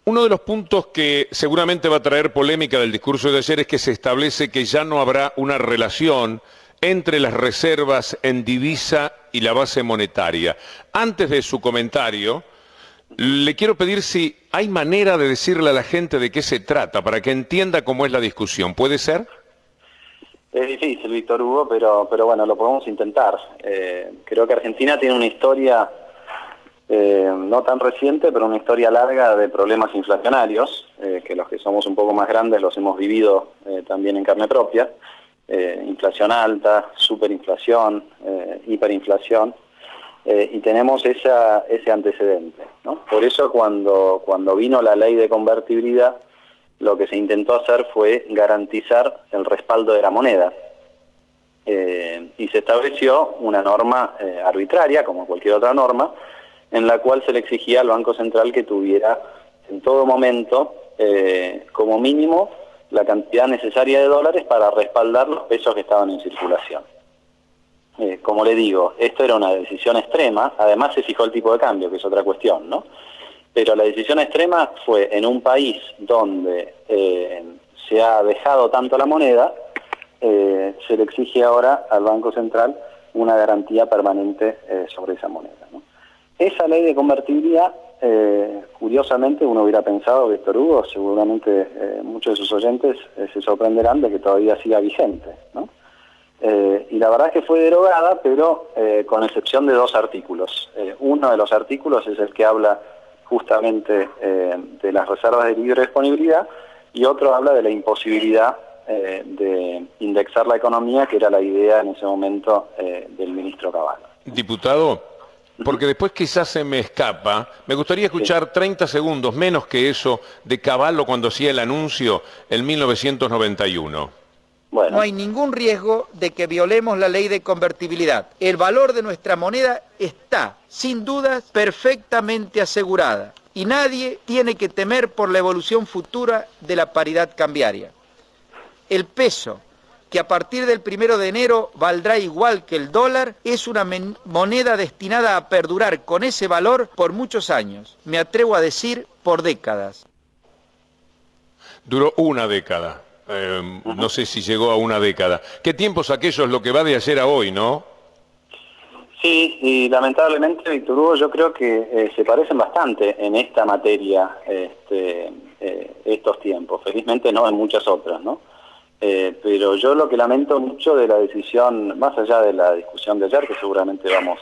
Uno de los puntos que seguramente va a traer polémica del discurso de ayer es que se establece que ya no habrá una relación entre las reservas en divisa y la base monetaria. Antes de su comentario, le quiero pedir si hay manera de decirle a la gente de qué se trata, para que entienda cómo es la discusión. ¿Puede ser? Es difícil, Víctor Hugo, pero bueno, lo podemos intentar. Creo que Argentina tiene una historia no tan reciente, pero una historia larga de problemas inflacionarios, que los que somos un poco más grandes los hemos vivido también en carne propia. Inflación alta, superinflación, hiperinflación, y tenemos ese antecedente, ¿no? Por eso cuando vino la ley de convertibilidad, lo que se intentó hacer fue garantizar el respaldo de la moneda. Y se estableció una norma arbitraria, como cualquier otra norma, en la cual se le exigía al Banco Central que tuviera en todo momento, como mínimo, la cantidad necesaria de dólares para respaldar los pesos que estaban en circulación. Como le digo, esto era una decisión extrema, además se fijó el tipo de cambio, que es otra cuestión, ¿no? Pero la decisión extrema fue en un país donde se ha dejado tanto la moneda, se le exige ahora al Banco Central una garantía permanente sobre esa moneda, ¿no? Esa ley de convertibilidad, curiosamente uno hubiera pensado, Víctor Hugo, seguramente muchos de sus oyentes se sorprenderán de que todavía siga vigente, ¿no? Y la verdad es que fue derogada, pero con excepción de dos artículos. Uno de los artículos es el que habla justamente de las reservas de libre disponibilidad, y otro habla de la imposibilidad de indexar la economía, que era la idea en ese momento del ministro Cavallo. Diputado, porque después quizás se me escapa, me gustaría escuchar 30 segundos, menos que eso, de Cavallo cuando hacía el anuncio en 1991. Bueno. No hay ningún riesgo de que violemos la ley de convertibilidad. El valor de nuestra moneda está, sin dudas, perfectamente asegurada. Y nadie tiene que temer por la evolución futura de la paridad cambiaria. El peso, que a partir del 1 de enero valdrá igual que el dólar, es una moneda destinada a perdurar con ese valor por muchos años. Me atrevo a decir, por décadas. Duró una década. No sé si llegó a una década. ¿Qué tiempos aquellos lo que va de ayer a hoy, no? Sí, y lamentablemente, Víctor Hugo, yo creo que se parecen bastante en esta materia estos tiempos. Felizmente no en muchas otras, ¿no? Pero yo lo que lamento mucho de la decisión, más allá de la discusión de ayer, que seguramente vamos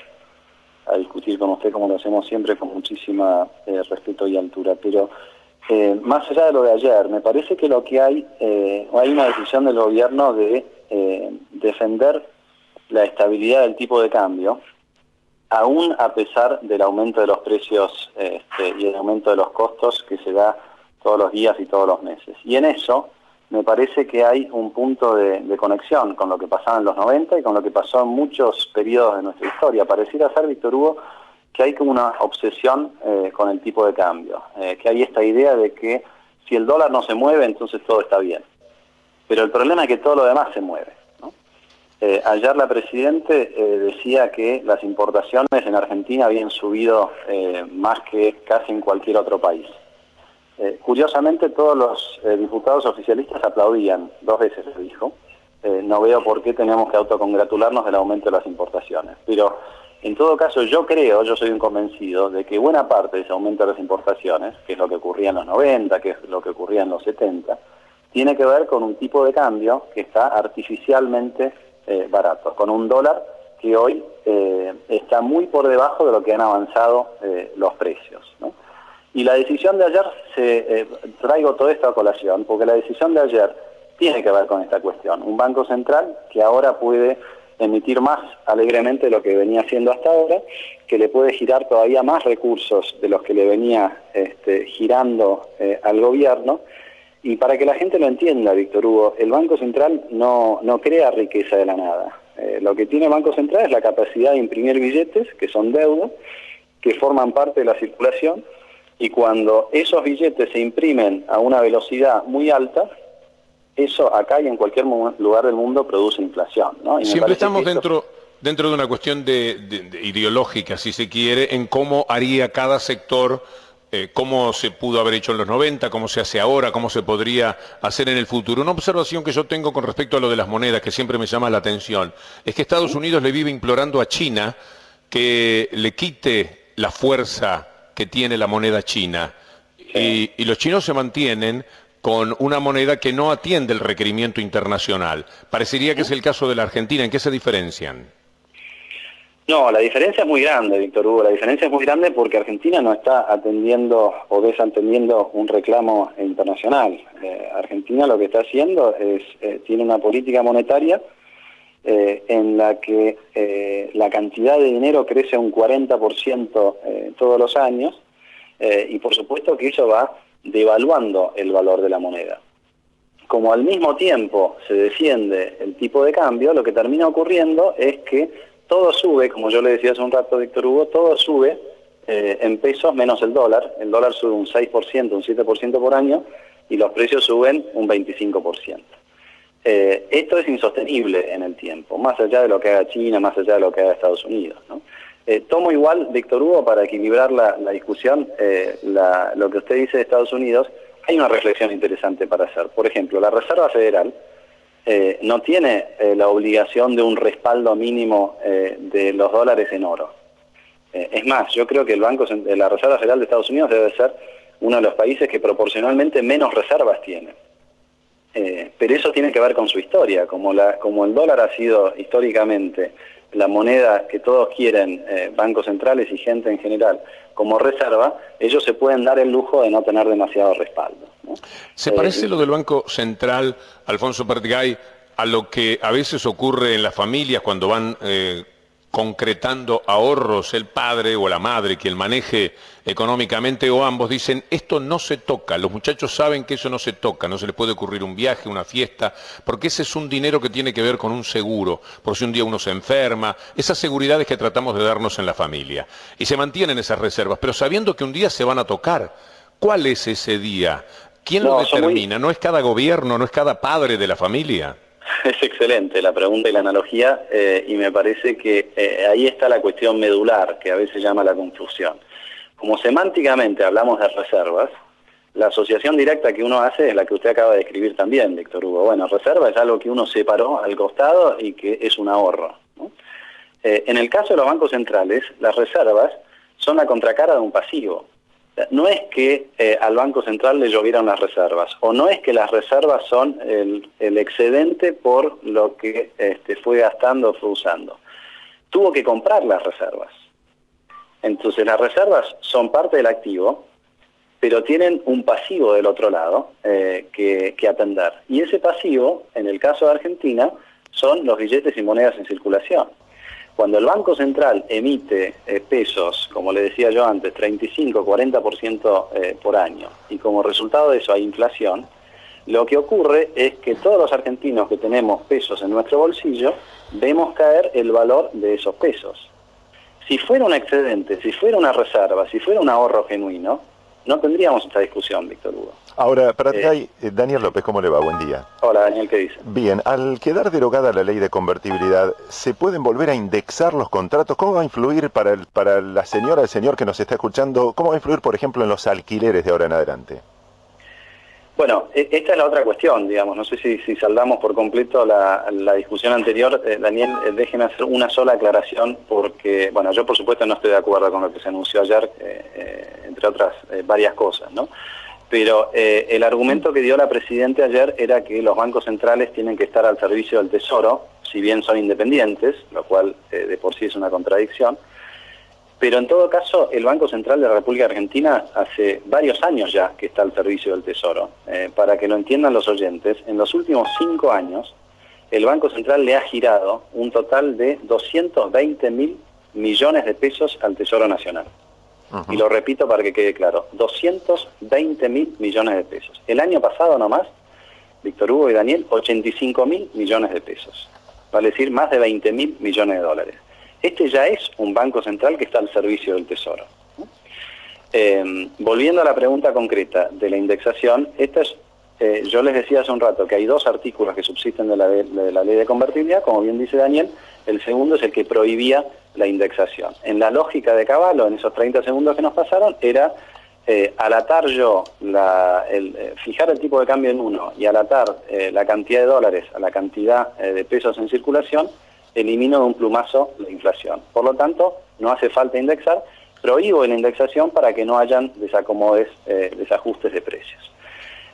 a discutir con usted como lo hacemos siempre, con muchísima respeto y altura, pero más allá de lo de ayer, me parece que lo que hay una decisión del gobierno de defender la estabilidad del tipo de cambio, aún a pesar del aumento de los precios y el aumento de los costos que se da todos los días y todos los meses. Y en eso me parece que hay un punto de conexión con lo que pasaba en los 90 y con lo que pasó en muchos periodos de nuestra historia. Pareciera ser, Víctor Hugo, que hay como una obsesión con el tipo de cambio, que hay esta idea de que si el dólar no se mueve, entonces todo está bien. Pero el problema es que todo lo demás se mueve, ¿no? Ayer la Presidenta decía que las importaciones en Argentina habían subido más que casi en cualquier otro país. Curiosamente todos los diputados oficialistas aplaudían, 2 veces se dijo. No veo por qué tenemos que autocongratularnos del aumento de las importaciones, pero en todo caso yo soy un convencido de que buena parte de ese aumento de las importaciones, que es lo que ocurría en los 90, que es lo que ocurría en los 70, tiene que ver con un tipo de cambio que está artificialmente barato, con un dólar que hoy está muy por debajo de lo que han avanzado los precios, ¿no? Y la decisión de ayer, traigo todo esto a colación, porque la decisión de ayer tiene que ver con esta cuestión. Un banco central que ahora puede emitir más alegremente de lo que venía haciendo hasta ahora, que le puede girar todavía más recursos de los que le venía girando al gobierno. Y para que la gente lo entienda, Víctor Hugo, el Banco Central no crea riqueza de la nada. Lo que tiene el Banco Central es la capacidad de imprimir billetes, que son deuda, que forman parte de la circulación, y cuando esos billetes se imprimen a una velocidad muy alta, eso acá y en cualquier lugar del mundo produce inflación, ¿no? Y siempre estamos dentro de una cuestión de ideológica, si se quiere, en cómo haría cada sector cómo se pudo haber hecho en los 90, cómo se hace ahora, cómo se podría hacer en el futuro. Una observación que yo tengo con respecto a lo de las monedas, que siempre me llama la atención, es que Estados Unidos le vive implorando a China que le quite la fuerza que tiene la moneda china. Y los chinos se mantienen con una moneda que no atiende el requerimiento internacional. Parecería que es el caso de la Argentina. ¿En qué se diferencian? No, la diferencia es muy grande, Víctor Hugo. La diferencia es muy grande porque Argentina no está atendiendo o desatendiendo un reclamo internacional. Argentina lo que está haciendo es, tiene una política monetaria en la que la cantidad de dinero crece un 40% todos los años, y por supuesto que eso va devaluando el valor de la moneda. Como al mismo tiempo se defiende el tipo de cambio, lo que termina ocurriendo es que todo sube, como yo le decía hace un rato, Víctor Hugo, todo sube en pesos menos el dólar. El dólar sube un 6%, un 7% por año, y los precios suben un 25%. Esto es insostenible en el tiempo, más allá de lo que haga China, más allá de lo que haga Estados Unidos, ¿no? Tomo igual, Víctor Hugo, para equilibrar la discusión, lo que usted dice de Estados Unidos, hay una reflexión interesante para hacer. Por ejemplo, la Reserva Federal no tiene la obligación de un respaldo mínimo de los dólares en oro. Es más, yo creo que la Reserva Federal de Estados Unidos debe ser uno de los países que proporcionalmente menos reservas tiene. Pero eso tiene que ver con su historia. Como el dólar ha sido históricamente la moneda que todos quieren, bancos centrales y gente en general, como reserva, ellos se pueden dar el lujo de no tener demasiado respaldo, ¿no? ¿Se parece lo del Banco Central, Alfonso Pertgay, a lo que a veces ocurre en las familias cuando van concretando ahorros, el padre o la madre, quien maneje económicamente, o ambos dicen, esto no se toca, los muchachos saben que eso no se toca, no se les puede ocurrir un viaje, una fiesta, porque ese es un dinero que tiene que ver con un seguro, por si un día uno se enferma, esas seguridades que tratamos de darnos en la familia, y se mantienen esas reservas, pero sabiendo que un día se van a tocar. ¿Cuál es ese día? ¿Quién lo determina? ¿No es cada gobierno, no es cada padre de la familia? Es excelente la pregunta y la analogía, y me parece que ahí está la cuestión medular, que a veces llama la confusión. Como semánticamente hablamos de reservas, la asociación directa que uno hace es la que usted acaba de describir también, Víctor Hugo. Bueno, reserva es algo que uno separó al costado y que es un ahorro, ¿no? En el caso de los bancos centrales, las reservas son la contracara de un pasivo. No es que al Banco Central le llovieron las reservas, o no es que las reservas son el excedente por lo que fue gastando o fue usando. Tuvo que comprar las reservas. Entonces las reservas son parte del activo, pero tienen un pasivo del otro lado que atender. Y ese pasivo, en el caso de Argentina, son los billetes y monedas en circulación. Cuando el Banco Central emite pesos, como le decía yo antes, 35, 40% por año, y como resultado de eso hay inflación, lo que ocurre es que todos los argentinos que tenemos pesos en nuestro bolsillo, vemos caer el valor de esos pesos. Si fuera un excedente, si fuera una reserva, si fuera un ahorro genuino, no tendríamos esta discusión, Víctor Hugo. Ahora, para Daniel López, ¿cómo le va? Buen día. Hola, Daniel, ¿qué dice? Bien, al quedar derogada la ley de convertibilidad, ¿se pueden volver a indexar los contratos? ¿Cómo va a influir para la señora, el señor que nos está escuchando, cómo va a influir, por ejemplo, en los alquileres de ahora en adelante? Bueno, esta es la otra cuestión, digamos. No sé si saldamos por completo la discusión anterior. Daniel, déjeme hacer una sola aclaración porque, bueno, yo por supuesto no estoy de acuerdo con lo que se anunció ayer, entre otras varias cosas, ¿no? Pero el argumento que dio la Presidenta ayer era que los bancos centrales tienen que estar al servicio del Tesoro, si bien son independientes, lo cual de por sí es una contradicción. Pero en todo caso, el Banco Central de la República Argentina hace varios años ya que está al servicio del Tesoro. Para que lo entiendan los oyentes, en los últimos 5 años, el Banco Central le ha girado un total de 220.000 millones de pesos al Tesoro Nacional. Y lo repito para que quede claro, 220.000 millones de pesos. El año pasado nomás, Víctor Hugo y Daniel, 85.000 millones de pesos. Vale decir, más de 20.000 millones de dólares. Este ya es un banco central que está al servicio del Tesoro. Volviendo a la pregunta concreta de la indexación, yo les decía hace un rato que hay 2 artículos que subsisten de la ley de convertibilidad, como bien dice Daniel. El segundo es el que prohibía la indexación. En la lógica de Cavallo, en esos 30 segundos que nos pasaron, era al atar yo, fijar el tipo de cambio en 1 y al atar la cantidad de dólares a la cantidad de pesos en circulación, elimino de un plumazo la inflación. Por lo tanto, no hace falta indexar, prohíbo la indexación para que no hayan desacomodes, desajustes de precios.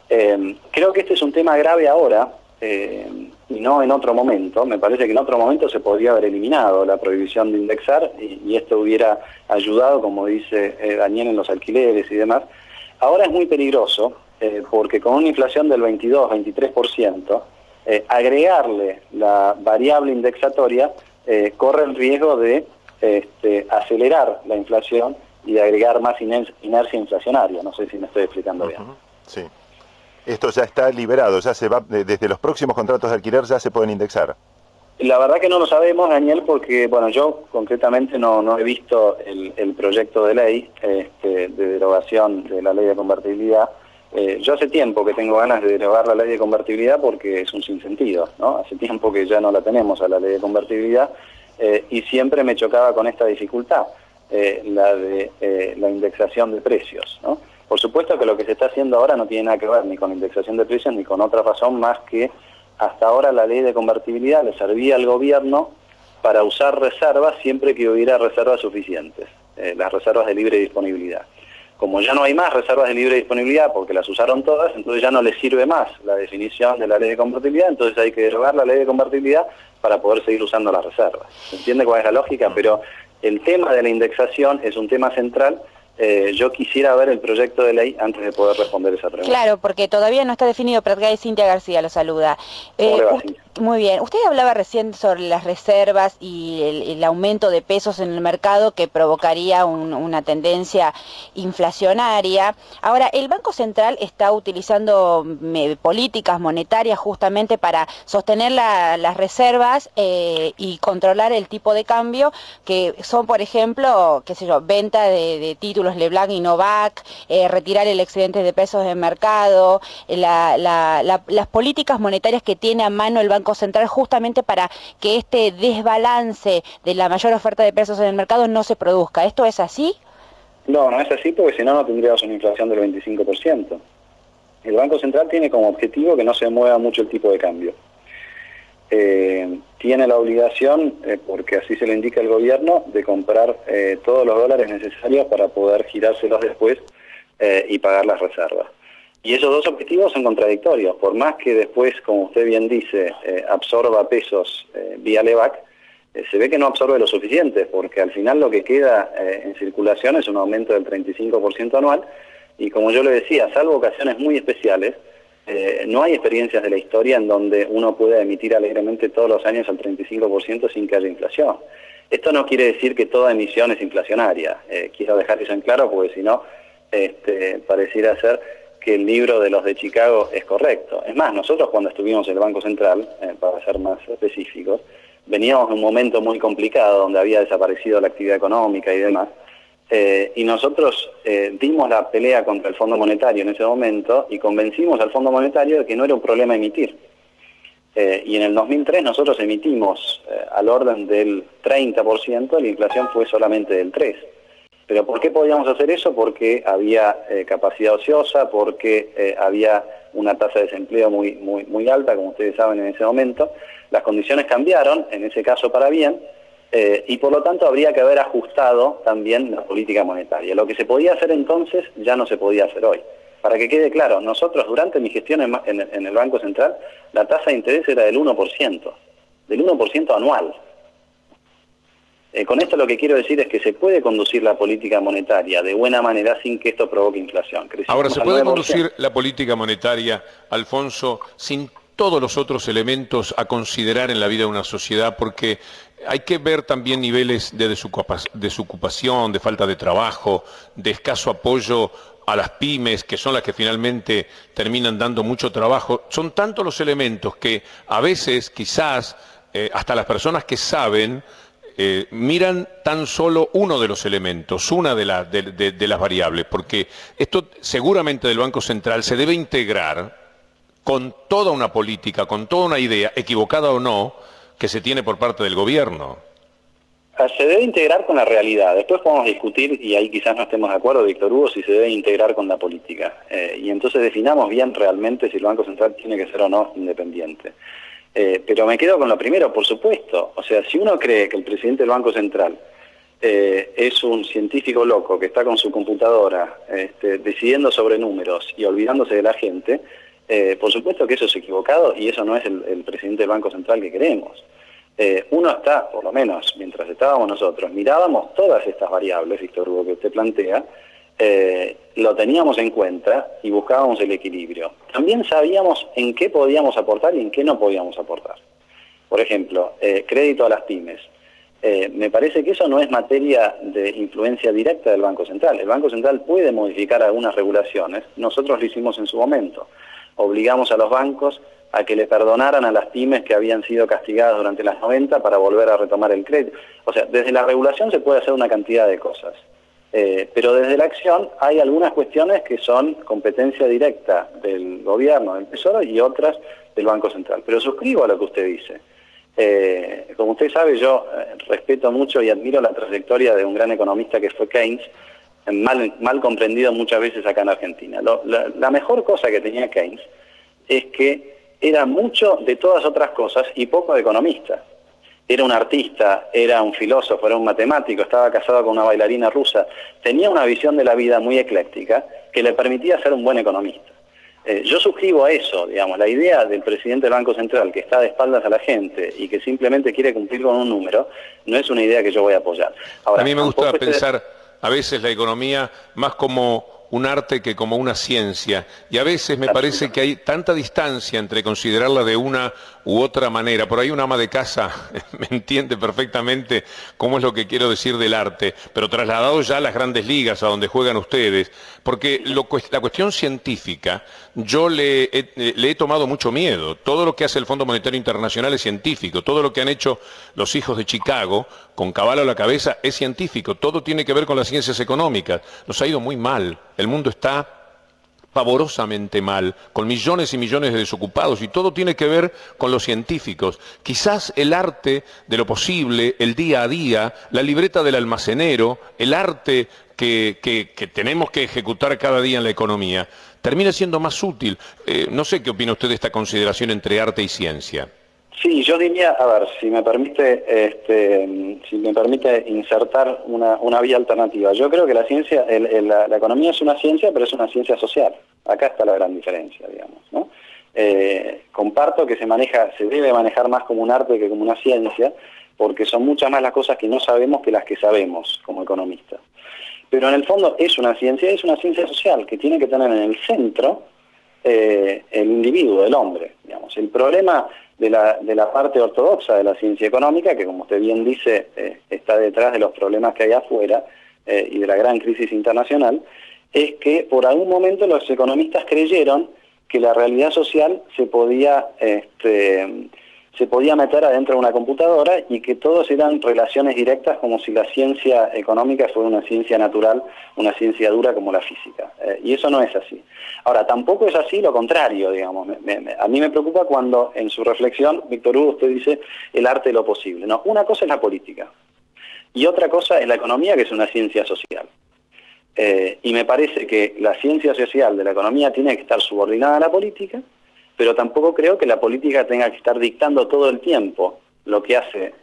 Creo que este es un tema grave ahora, y no en otro momento. Me parece que en otro momento se podría haber eliminado la prohibición de indexar y esto hubiera ayudado, como dice Daniel, en los alquileres y demás. Ahora es muy peligroso porque con una inflación del 22-23%, agregarle la variable indexatoria corre el riesgo de acelerar la inflación y de agregar más inercia inflacionaria. No sé si me estoy explicando bien. Sí. Esto ya está liberado, ya se va, desde los próximos contratos de alquiler ya se pueden indexar. La verdad que no lo sabemos, Daniel, porque bueno, yo concretamente no he visto el proyecto de ley de derogación de la ley de convertibilidad. Yo hace tiempo que tengo ganas de derogar la ley de convertibilidad porque es un sinsentido, ¿no? Hace tiempo que ya no la tenemos a la ley de convertibilidad y siempre me chocaba con esta dificultad, la de la indexación de precios, ¿no? Por supuesto que lo que se está haciendo ahora no tiene nada que ver ni con indexación de precios ni con otra razón más que hasta ahora la ley de convertibilidad le servía al gobierno para usar reservas siempre que hubiera reservas suficientes, las reservas de libre disponibilidad. Como ya no hay más reservas de libre disponibilidad porque las usaron todas, entonces ya no les sirve más la definición de la ley de convertibilidad, entonces hay que derogar la ley de convertibilidad para poder seguir usando las reservas. ¿Se entiende cuál es la lógica? Pero el tema de la indexación es un tema central. Yo quisiera ver el proyecto de ley antes de poder responder esa pregunta. Claro, porque todavía no está definido. Pratgay, Cintia García lo saluda. Muy bien. Usted hablaba recién sobre las reservas y el aumento de pesos en el mercado que provocaría una tendencia inflacionaria. Ahora, el Banco Central está utilizando políticas monetarias justamente para sostener las reservas y controlar el tipo de cambio, que son, por ejemplo, qué sé yo, venta de títulos Leblanc y Novak, retirar el excedente de pesos del mercado, las políticas monetarias que tiene a mano el Banco Central justamente para que este desbalance de la mayor oferta de pesos en el mercado no se produzca. ¿Esto es así? No, no es así porque si no, no tendríamos una inflación del 25%. El Banco Central tiene como objetivo que no se mueva mucho el tipo de cambio. Tiene la obligación, porque así se le indica al gobierno, de comprar todos los dólares necesarios para poder girárselos después y pagar las reservas. Y esos dos objetivos son contradictorios. Por más que después, como usted bien dice, absorba pesos vía LEVAC, se ve que no absorbe lo suficiente, porque al final lo que queda en circulación es un aumento del 35% anual, y como yo le decía, salvo ocasiones muy especiales, no hay experiencias de la historia en donde uno pueda emitir alegremente todos los años al 35% sin que haya inflación. Esto no quiere decir que toda emisión es inflacionaria. Quiero dejar eso en claro porque si no, pareciera ser que el libro de los de Chicago es correcto. Es más, nosotros cuando estuvimos en el Banco Central, para ser más específicos, veníamos de un momento muy complicado donde había desaparecido la actividad económica y demás, y nosotros dimos la pelea contra el Fondo Monetario en ese momento y convencimos al Fondo Monetario de que no era un problema emitir. Y en el 2003 nosotros emitimos al orden del 30%, la inflación fue solamente del 3%. ¿Pero por qué podíamos hacer eso? Porque había capacidad ociosa, porque había una tasa de desempleo muy alta, como ustedes saben en ese momento. Las condiciones cambiaron, en ese caso para bien, y por lo tanto habría que haber ajustado también la política monetaria. Lo que se podía hacer entonces ya no se podía hacer hoy. Para que quede claro, nosotros durante mi gestión en el Banco Central, la tasa de interés era del 1% anual. Con esto lo que quiero decir es que se puede conducir la política monetaria de buena manera sin que esto provoque inflación. Ahora, ¿se puede conducir la política monetaria, Alfonso, sin todos los otros elementos a considerar en la vida de una sociedad? Porque hay que ver también niveles de desocupación, de falta de trabajo, de escaso apoyo a las pymes, que son las que finalmente terminan dando mucho trabajo. Son tantos los elementos que a veces, quizás, hasta las personas que saben, miran tan solo uno de los elementos, una de las variables, porque esto seguramente del Banco Central se debe integrar con toda una política, con toda una idea, equivocada o no, que se tiene por parte del gobierno. Se debe integrar con la realidad. Después podemos discutir, y ahí quizás no estemos de acuerdo, Víctor Hugo, si se debe integrar con la política. Y entonces definamos bien realmente si el Banco Central tiene que ser o no independiente. Pero me quedo con lo primero, por supuesto. O sea, si uno cree que el presidente del Banco Central es un científico loco que está con su computadora decidiendo sobre números y olvidándose de la gente, por supuesto que eso es equivocado y eso no es el presidente del Banco Central que queremos. Uno está, por lo menos mientras estábamos nosotros, mirábamos todas estas variables, Víctor Hugo, que usted plantea, lo teníamos en cuenta y buscábamos el equilibrio. También sabíamos en qué podíamos aportar y en qué no podíamos aportar. Por ejemplo, crédito a las pymes. Me parece que eso no es materia de influencia directa del Banco Central. El Banco Central puede modificar algunas regulaciones, nosotros lo hicimos en su momento. Obligamos a los bancos a que le perdonaran a las pymes que habían sido castigadas durante las 90 para volver a retomar el crédito. O sea, desde la regulación se puede hacer una cantidad de cosas. Pero desde la acción hay algunas cuestiones que son competencia directa del gobierno, del Tesoro, y otras del Banco Central. Pero suscribo a lo que usted dice. Como usted sabe, yo respeto mucho y admiro la trayectoria de un gran economista que fue Keynes, mal comprendido muchas veces acá en Argentina. La mejor cosa que tenía Keynes es que era mucho de todas otras cosas y poco de economista. Era un artista, era un filósofo, era un matemático, estaba casado con una bailarina rusa. Tenía una visión de la vida muy ecléctica que le permitía ser un buen economista. Yo suscribo a eso, digamos, la idea del presidente del Banco Central que está de espaldas a la gente y que simplemente quiere cumplir con un número, no es una idea que yo voy a apoyar. Ahora, a mí me gusta pensar a veces la economía más como un arte que como una ciencia, y a veces me parece que hay tanta distancia entre considerarla de una u otra manera. Por ahí un ama de casa me entiende perfectamente cómo es lo que quiero decir del arte, pero trasladado ya a las grandes ligas, a donde juegan ustedes, porque la cuestión científica, yo le he tomado mucho miedo. Todo lo que hace el Fondo Monetario Internacional es científico, todo lo que han hecho los hijos de Chicago, con Cavallo a la cabeza, es científico, todo tiene que ver con las ciencias económicas. Nos ha ido muy mal. El mundo está pavorosamente mal, con millones y millones de desocupados, y todo tiene que ver con los científicos. Quizás el arte de lo posible, el día a día, la libreta del almacenero, el arte que tenemos que ejecutar cada día en la economía, termina siendo más útil. No sé qué opina usted de esta consideración entre arte y ciencia. Sí, yo diría, a ver, si me permite insertar una vía alternativa. Yo creo que la ciencia, la economía es una ciencia, pero es una ciencia social. Acá está la gran diferencia, digamos, ¿no? Comparto que se debe manejar más como un arte que como una ciencia, porque son muchas más las cosas que no sabemos que las que sabemos como economistas. Pero en el fondo es una ciencia social que tiene que tener en el centro el individuo, el hombre, digamos. El problema de la parte ortodoxa de la ciencia económica, que como usted bien dice, está detrás de los problemas que hay afuera y de la gran crisis internacional, es que por algún momento los economistas creyeron que la realidad social se podía meter adentro de una computadora y que todos eran relaciones directas, como si la ciencia económica fuera una ciencia natural, una ciencia dura como la física. Y eso no es así. Ahora, tampoco es así lo contrario, digamos. A mí me preocupa cuando en su reflexión, Víctor Hugo, usted dice el arte de lo posible. No, una cosa es la política y otra cosa es la economía, que es una ciencia social. Y me parece que la ciencia social de la economía tiene que estar subordinada a la política, pero tampoco creo que la política tenga que estar dictando todo el tiempo lo que hace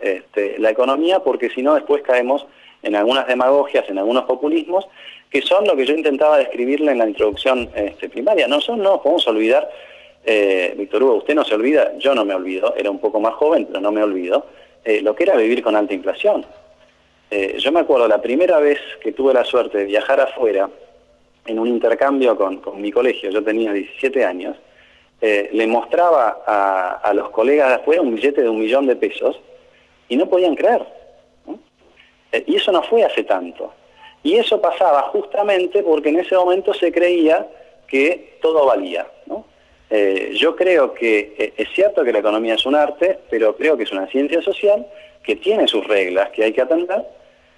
la economía, porque si no después caemos en algunas demagogias, en algunos populismos, que son lo que yo intentaba describirle en la introducción primaria. No podemos olvidar, Víctor Hugo, usted no se olvida, yo no me olvido, era un poco más joven, pero no me olvido, lo que era vivir con alta inflación. Yo me acuerdo la primera vez que tuve la suerte de viajar afuera, en un intercambio con mi colegio, yo tenía 17 años, le mostraba a los colegas de afuera un billete de $1.000.000 de pesos y no podían creer, ¿no? Y eso no fue hace tanto. Y eso pasaba justamente porque en ese momento se creía que todo valía, ¿no? Yo creo que es cierto que la economía es un arte, pero creo que es una ciencia social que tiene sus reglas que hay que atender,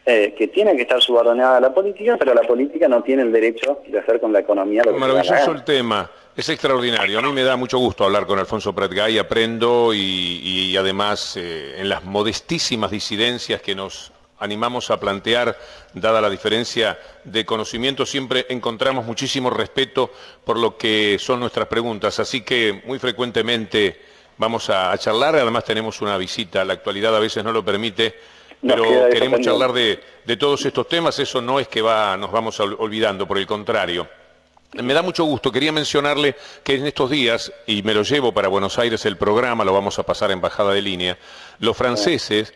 que tiene que estar subordinada a la política, pero la política no tiene el derecho de hacer con la economía lo que maravilloso el tema. Es extraordinario. A mí me da mucho gusto hablar con Alfonso Prat-Gay, aprendo y además en las modestísimas disidencias que nos animamos a plantear, dada la diferencia de conocimiento, siempre encontramos muchísimo respeto por lo que son nuestras preguntas, así que muy frecuentemente vamos a charlar, además tenemos una visita, la actualidad a veces no lo permite, pero queremos charlar de todos estos temas, eso no es que nos vamos olvidando, por el contrario. Me da mucho gusto, quería mencionarle que en estos días, y me lo llevo para Buenos Aires el programa, lo vamos a pasar a Embajada de Línea, los franceses,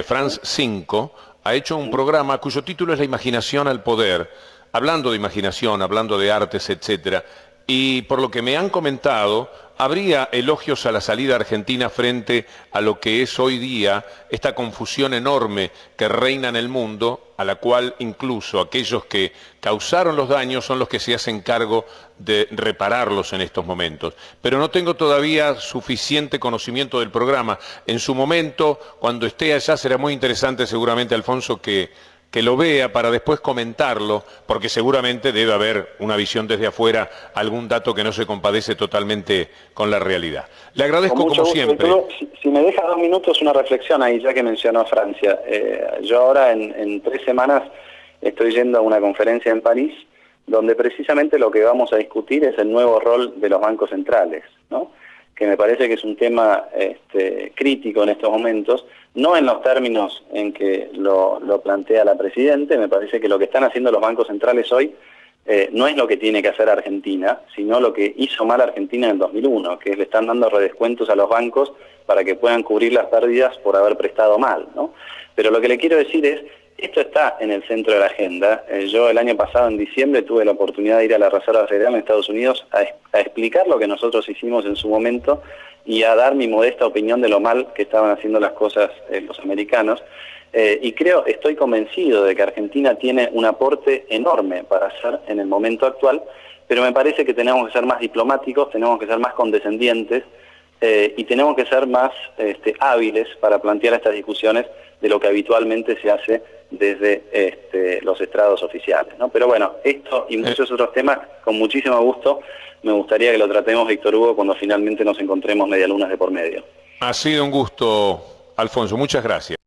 France 5, ha hecho un programa cuyo título es La imaginación al poder, hablando de imaginación, hablando de artes, etcétera. Y por lo que me han comentado, habría elogios a la salida argentina frente a lo que es hoy día esta confusión enorme que reina en el mundo, a la cual incluso aquellos que causaron los daños son los que se hacen cargo de repararlos en estos momentos. Pero no tengo todavía suficiente conocimiento del programa. En su momento, cuando esté allá, será muy interesante seguramente, Alfonso, que lo vea para después comentarlo, porque seguramente debe haber una visión desde afuera, algún dato que no se compadece totalmente con la realidad. Le agradezco como siempre. Si me deja 2 minutos, una reflexión ahí, ya que mencionó Francia. Yo ahora en 3 semanas estoy yendo a una conferencia en París, donde precisamente lo que vamos a discutir es el nuevo rol de los bancos centrales, ¿no? Que me parece que es un tema crítico en estos momentos, no en los términos en que lo plantea la Presidente. Me parece que lo que están haciendo los bancos centrales hoy no es lo que tiene que hacer Argentina, sino lo que hizo mal Argentina en el 2001, que le están dando redescuentos a los bancos para que puedan cubrir las pérdidas por haber prestado mal, ¿no? Pero lo que le quiero decir es, esto está en el centro de la agenda. Yo el año pasado, en diciembre, tuve la oportunidad de ir a la Reserva Federal en Estados Unidos a explicar lo que nosotros hicimos en su momento y a dar mi modesta opinión de lo mal que estaban haciendo las cosas los americanos. Y estoy convencido de que Argentina tiene un aporte enorme para hacer en el momento actual, pero me parece que tenemos que ser más diplomáticos, tenemos que ser más condescendientes y tenemos que ser más hábiles para plantear estas discusiones de lo que habitualmente se hace desde los estrados oficiales, ¿no? Pero bueno, esto y muchos otros temas, con muchísimo gusto, me gustaría que lo tratemos, Víctor Hugo, cuando finalmente nos encontremos medialunas de por medio. Ha sido un gusto, Alfonso, muchas gracias.